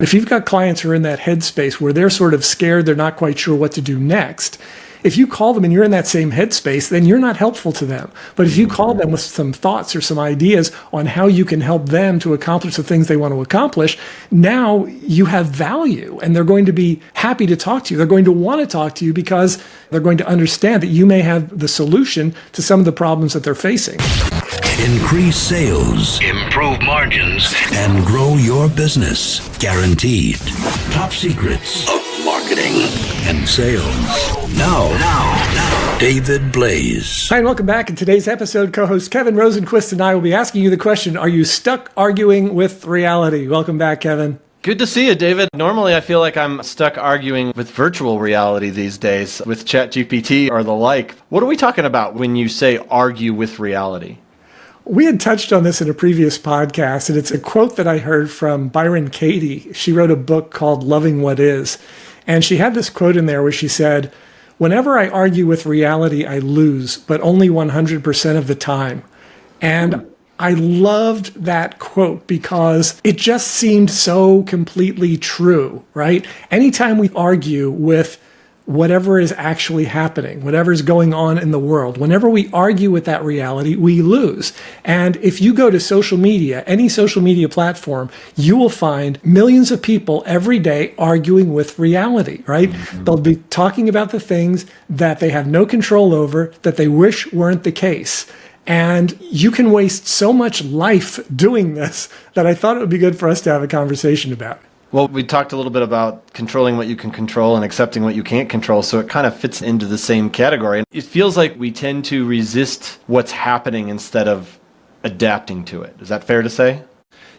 If you've got clients who are in that headspace where they're sort of scared, they're not quite sure what to do next, if you call them and you're in that same headspace, then you're not helpful to them. But if you call them with some thoughts or some ideas on how you can help them to accomplish the things they want to accomplish, now you have value and they're going to be happy to talk to you. They're going to want to talk to you because they're going to understand that you may have the solution to some of the problems that they're facing. Increase sales, improve margins, and grow your business. Guaranteed. Top secrets of marketing and sales. Now, David Blaise. Hi, and welcome back. In today's episode, co-host Kevin Rosenquist and I will be asking you the question, are you stuck arguing with reality? Welcome back, Kevin. Good to see you, David. Normally, I feel like I'm stuck arguing with virtual reality these days, with ChatGPT or the like. What are we talking about when you say argue with reality? We had touched on this in a previous podcast, and it's a quote that I heard from Byron Katie. She wrote a book called Loving What Is. And she had this quote in there where she said, "Whenever I argue with reality, I lose, but only 100% of the time." And I loved that quote because it just seemed so completely true, right? Anytime we argue with whatever is actually happening, whatever is going on in the world, whenever we argue with that reality, we lose. And if you go to social media, any social media platform, you will find millions of people every day arguing with reality, right? Mm-hmm. They'll be talking about the things that they have no control over, that they wish weren't the case. And you can waste so much life doing this that I thought it would be good for us to have a conversation about. Well, we talked a little bit about controlling what you can control and accepting what you can't control, so it kind of fits into the same category. It feels like we tend to resist what's happening instead of adapting to it. Is that fair to say?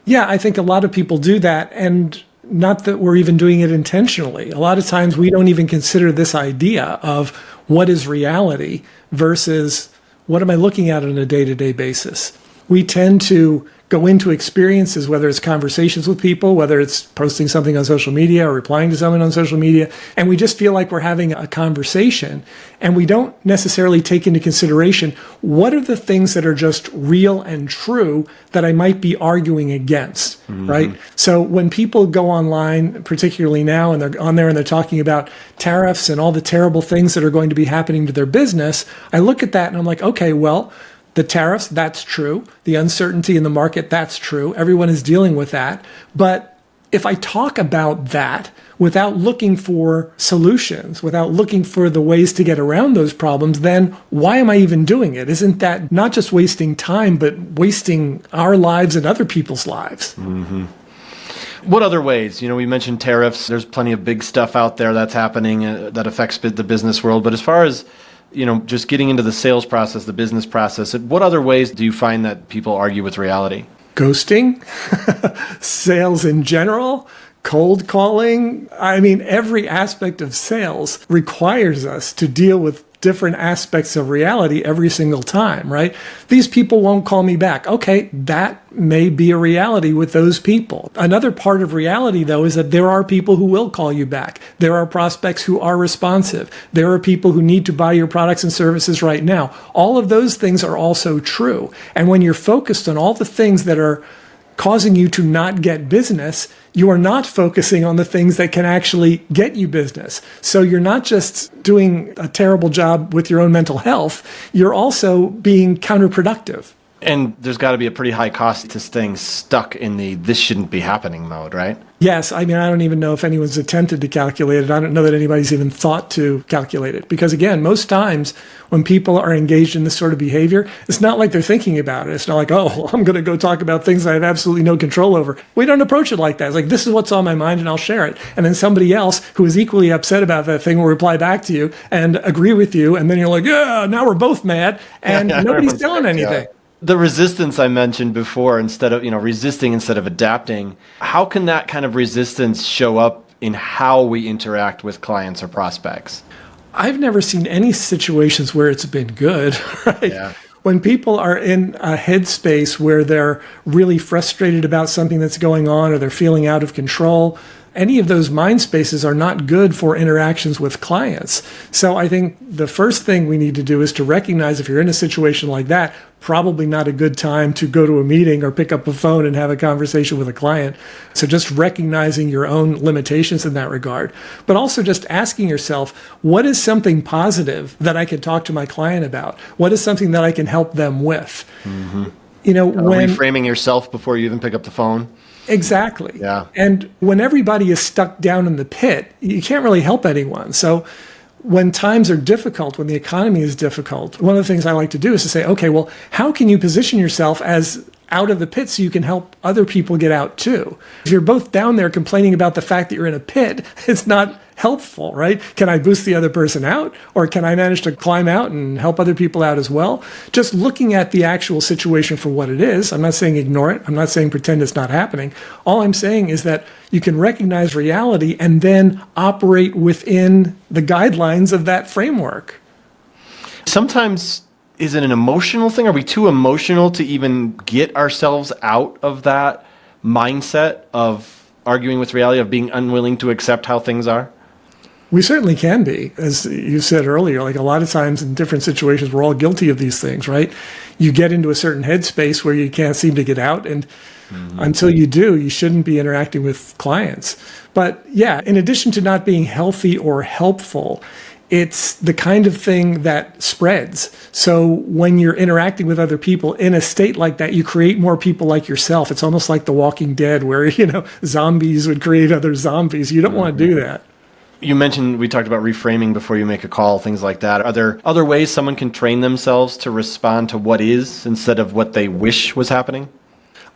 Yeah, I think a lot of people do that, and not that we're even doing it intentionally. A lot of times we don't even consider this idea of what is reality versus what am I looking at on a day-to-day basis. We tend to go into experiences, whether it's conversations with people, whether it's posting something on social media or replying to someone on social media, and we just feel like we're having a conversation, and we don't necessarily take into consideration what are the things that are just real and true that I might be arguing against, right? So when people go online, particularly now, and they're on there and they're talking about tariffs and all the terrible things that are going to be happening to their business, I look at that and I'm like, okay, well, the tariffs, that's true. The uncertainty in the market, that's true. Everyone is dealing with that. But if I talk about that without looking for solutions, without looking for the ways to get around those problems, then why am I even doing it? Isn't that not just wasting time, but wasting our lives and other people's lives? Mm-hmm. What other ways? We mentioned tariffs. There's plenty of big stuff out there that's happening that affects the business world. But as far as just getting into the sales process, the business process, what other ways do you find that people argue with reality? Ghosting, sales in general, cold calling. I mean, every aspect of sales requires us to deal with different aspects of reality every single time, right? These people won't call me back. Okay, that may be a reality with those people. Another part of reality, though, is that there are people who will call you back. There are prospects who are responsive. There are people who need to buy your products and services right now. All of those things are also true. And when you're focused on all the things that are causing you to not get business, you are not focusing on the things that can actually get you business. So you're not just doing a terrible job with your own mental health, you're also being counterproductive. And there's got to be a pretty high cost to staying stuck in the this shouldn't be happening mode, right? Yes. I mean, I don't even know if anyone's attempted to calculate it. I don't know that anybody's even thought to calculate it. Because again, most times when people are engaged in this sort of behavior, it's not like they're thinking about it. It's not like, oh, I'm going to go talk about things I have absolutely no control over. We don't approach it like that. It's like, this is what's on my mind and I'll share it. And then somebody else who is equally upset about that thing will reply back to you and agree with you. And then you're like, yeah, now we're both mad. And nobody's doing anything. Yeah. The resistance I mentioned before, instead of, resisting instead of adapting, how can that kind of resistance show up in how we interact with clients or prospects? I've never seen any situations where it's been good, right? Yeah. When people are in a headspace where they're really frustrated about something that's going on or they're feeling out of control, any of those mind spaces are not good for interactions with clients. So I think the first thing we need to do is to recognize if you're in a situation like that, probably not a good time to go to a meeting or pick up a phone and have a conversation with a client. So just recognizing your own limitations in that regard, but also just asking yourself, what is something positive that I can talk to my client about? What is something that I can help them with? Mm-hmm. When reframing yourself before you even pick up the phone. Exactly. Yeah. And when everybody is stuck down in the pit, you can't really help anyone. So when times are difficult, when the economy is difficult, one of the things I like to do is to say, okay, well, how can you position yourself as out of the pit so you can help other people get out too? If you're both down there complaining about the fact that you're in a pit, it's not helpful, right? Can I boost the other person out, or can I manage to climb out and help other people out as well? Just looking at the actual situation for what it is. I'm not saying ignore it. I'm not saying pretend it's not happening. All I'm saying is that you can recognize reality and then operate within the guidelines of that framework. Sometimes, is it an emotional thing? Are we too emotional to even get ourselves out of that mindset of arguing with reality, of being unwilling to accept how things are? We certainly can be. As you said earlier, like a lot of times in different situations, we're all guilty of these things, right? You get into a certain headspace where you can't seem to get out, and until you do, you shouldn't be interacting with clients. But yeah, in addition to not being healthy or helpful, it's the kind of thing that spreads. So when you're interacting with other people in a state like that, you create more people like yourself. It's almost like The Walking Dead, where, zombies would create other zombies. You don't want to do that. You mentioned, we talked about reframing before you make a call, things like that. Are there other ways someone can train themselves to respond to what is instead of what they wish was happening?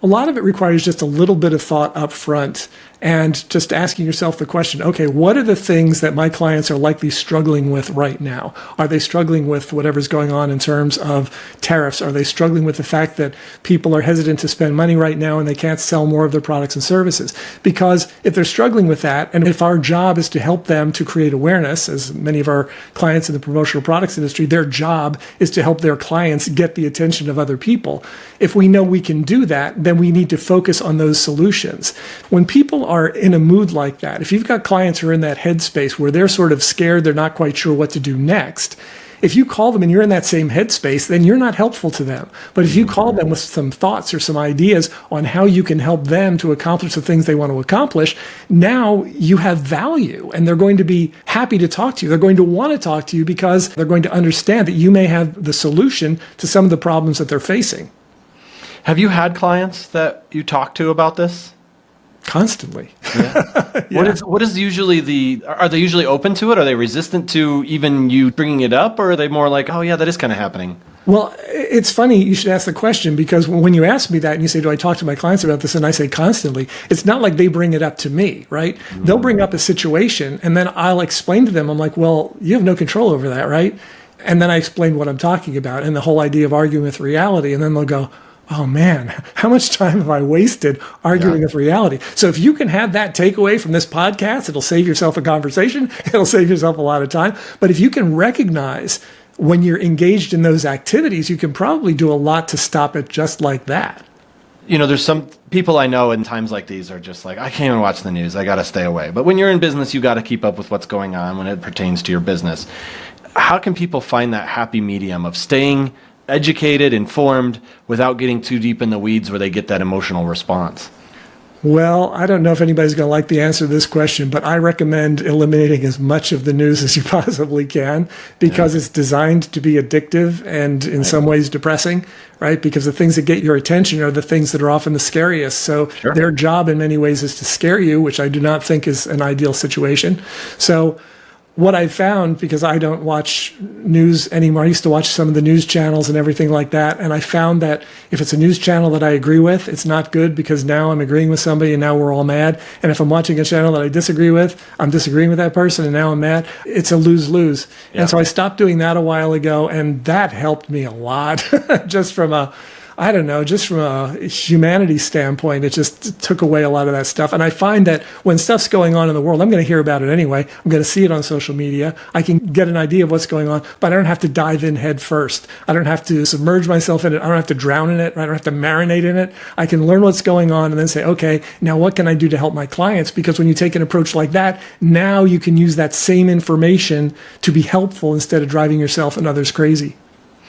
A lot of it requires just a little bit of thought up front and just asking yourself the question, okay, what are the things that my clients are likely struggling with right now? Are they struggling with whatever's going on in terms of tariffs? Are they struggling with the fact that people are hesitant to spend money right now and they can't sell more of their products and services? Because if they're struggling with that, and if our job is to help them to create awareness, as many of our clients in the promotional products industry, their job is to help their clients get the attention of other people. If we know we can do that, then we need to focus on those solutions. When people are in a mood like that, if you've got clients who are in that headspace where they're sort of scared, they're not quite sure what to do next, if you call them and you're in that same headspace, then you're not helpful to them. But if you call them with some thoughts or some ideas on how you can help them to accomplish the things they want to accomplish, now you have value, and they're going to be happy to talk to you. They're going to want to talk to you because they're going to understand that you may have the solution to some of the problems that they're facing. Have you had clients that you talk to about this? Constantly. Yeah. Yeah. What is usually are they usually open to it? Are they resistant to even you bringing it up? Or are they more like, oh yeah, that is kind of happening? Well, it's funny you should ask the question, because when you ask me that and you say, do I talk to my clients about this? And I say constantly, it's not like they bring it up to me, right? Mm-hmm. They'll bring up a situation and then I'll explain to them. I'm like, well, you have no control over that, right? And then I explain what I'm talking about and the whole idea of arguing with reality. And then they'll go, oh man, how much time have I wasted arguing with reality? So if you can have that takeaway from this podcast, it'll save yourself a conversation. It'll save yourself a lot of time. But if you can recognize when you're engaged in those activities, you can probably do a lot to stop it just like that. There's some people I know in times like these are just like, I can't even watch the news. I got to stay away. But when you're in business, you got to keep up with what's going on when it pertains to your business. How can people find that happy medium of staying educated, informed, without getting too deep in the weeds where they get that emotional response? Well, I don't know if anybody's going to like the answer to this question, but I recommend eliminating as much of the news as you possibly can, because it's designed to be addictive and in some ways depressing, right? Because the things that get your attention are the things that are often the scariest. So their job in many ways is to scare you, which I do not think is an ideal situation. So what I found, because I don't watch news anymore, I used to watch some of the news channels and everything like that, and I found that if it's a news channel that I agree with, it's not good, because now I'm agreeing with somebody and now we're all mad. And if I'm watching a channel that I disagree with, I'm disagreeing with that person and now I'm mad. It's a lose-lose. Yeah. And so I stopped doing that a while ago, and that helped me a lot, just from a I don't know, just from a humanity standpoint, it just took away a lot of that stuff. And I find that when stuff's going on in the world, I'm going to hear about it anyway. I'm going to see it on social media. I can get an idea of what's going on, but I don't have to dive in head first. I don't have to submerge myself in it. I don't have to drown in it. I don't have to marinate in it. I can learn what's going on and then say, okay, now what can I do to help my clients? Because when you take an approach like that, now you can use that same information to be helpful instead of driving yourself and others crazy.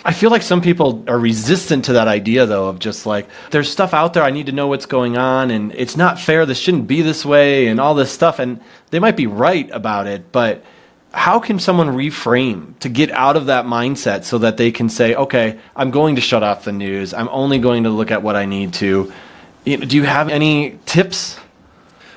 I feel like some people are resistant to that idea, though, of just like, there's stuff out there, I need to know what's going on, and it's not fair, this shouldn't be this way, and all this stuff. And they might be right about it, but how can someone reframe to get out of that mindset so that they can say, okay, I'm going to shut off the news, I'm only going to look at what I need to? Do you have any tips?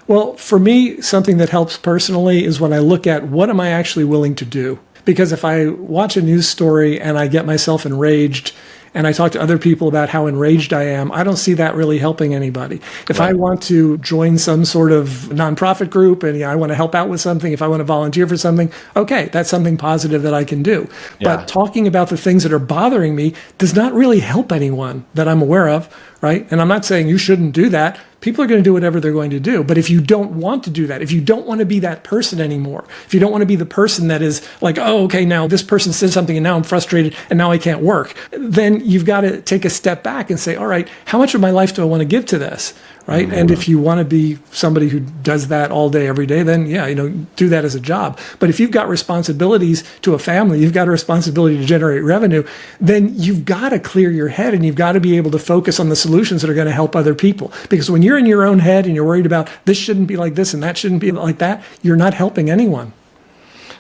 Well, for me, something that helps personally is when I look at what am I actually willing to do? Because if I watch a news story and I get myself enraged and I talk to other people about how enraged I am, I don't see that really helping anybody. If I want to join some sort of nonprofit group and I want to help out with something, if I want to volunteer for something, okay, that's something positive that I can do. Yeah. But talking about the things that are bothering me does not really help anyone that I'm aware of, right? And I'm not saying you shouldn't do that. People are going to do whatever they're going to do. But if you don't want to do that, if you don't want to be that person anymore, if you don't want to be the person that is like, oh, okay, now this person said something and now I'm frustrated and now I can't work, then you've got to take a step back and say, all right, how much of my life do I want to give to this? Right. Mm-hmm. And if you want to be somebody who does that all day, every day, then yeah, do that as a job. But if you've got responsibilities to a family, you've got a responsibility to generate revenue, then you've got to clear your head and you've got to be able to focus on the solutions that are going to help other people. Because when you're in your own head and you're worried about this shouldn't be like this and that shouldn't be like that, you're not helping anyone.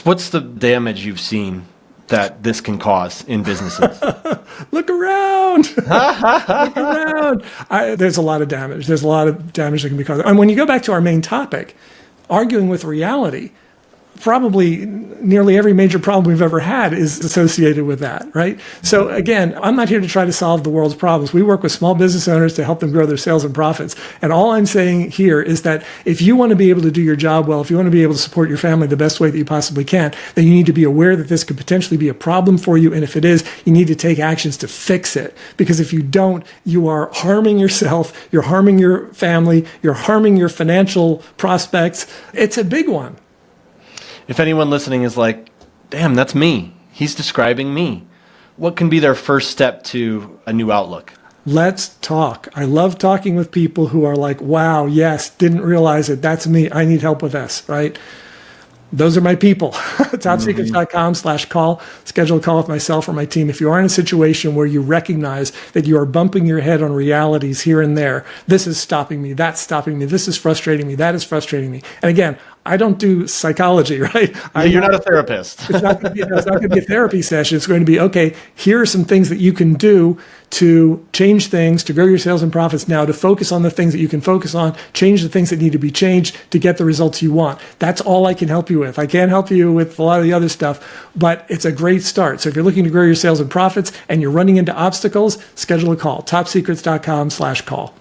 What's the damage you've seen that this can cause in businesses? Look around. Look around. There's a lot of damage. There's a lot of damage that can be caused. And when you go back to our main topic, arguing with reality, probably nearly every major problem we've ever had is associated with that, right? So again, I'm not here to try to solve the world's problems. We work with small business owners to help them grow their sales and profits. And all I'm saying here is that if you want to be able to do your job well, if you want to be able to support your family the best way that you possibly can, then you need to be aware that this could potentially be a problem for you. And if it is, you need to take actions to fix it. Because if you don't, you are harming yourself, you're harming your family, you're harming your financial prospects. It's a big one. If anyone listening is like, damn, that's me. He's describing me. What can be their first step to a new outlook? Let's talk. I love talking with people who are like, wow, yes, didn't realize it. That's me. I need help with this, right? Those are my people. Topsecrets.com/call. Schedule a call with myself or my team. If you are in a situation where you recognize that you are bumping your head on realities here and there, this is stopping me, that's stopping me, this is frustrating me, that is frustrating me. And again, I don't do psychology, right? You're not a therapist. It's not going to be a therapy session. It's going to be, okay, here are some things that you can do to change things, to grow your sales and profits now, to focus on the things that you can focus on, change the things that need to be changed to get the results you want. That's all I can help you with. I can't help you with a lot of the other stuff, but it's a great start. So if you're looking to grow your sales and profits and you're running into obstacles, schedule a call. Topsecrets.com/call.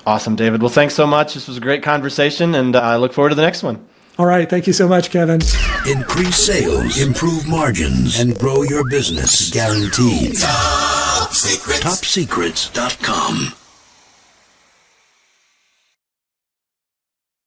Awesome, David. Well, thanks so much. This was a great conversation, and I look forward to the next one. All right. Thank you so much, Kevin. Increase sales, improve margins, and grow your business. Guaranteed. Top Secrets. TopSecrets.com.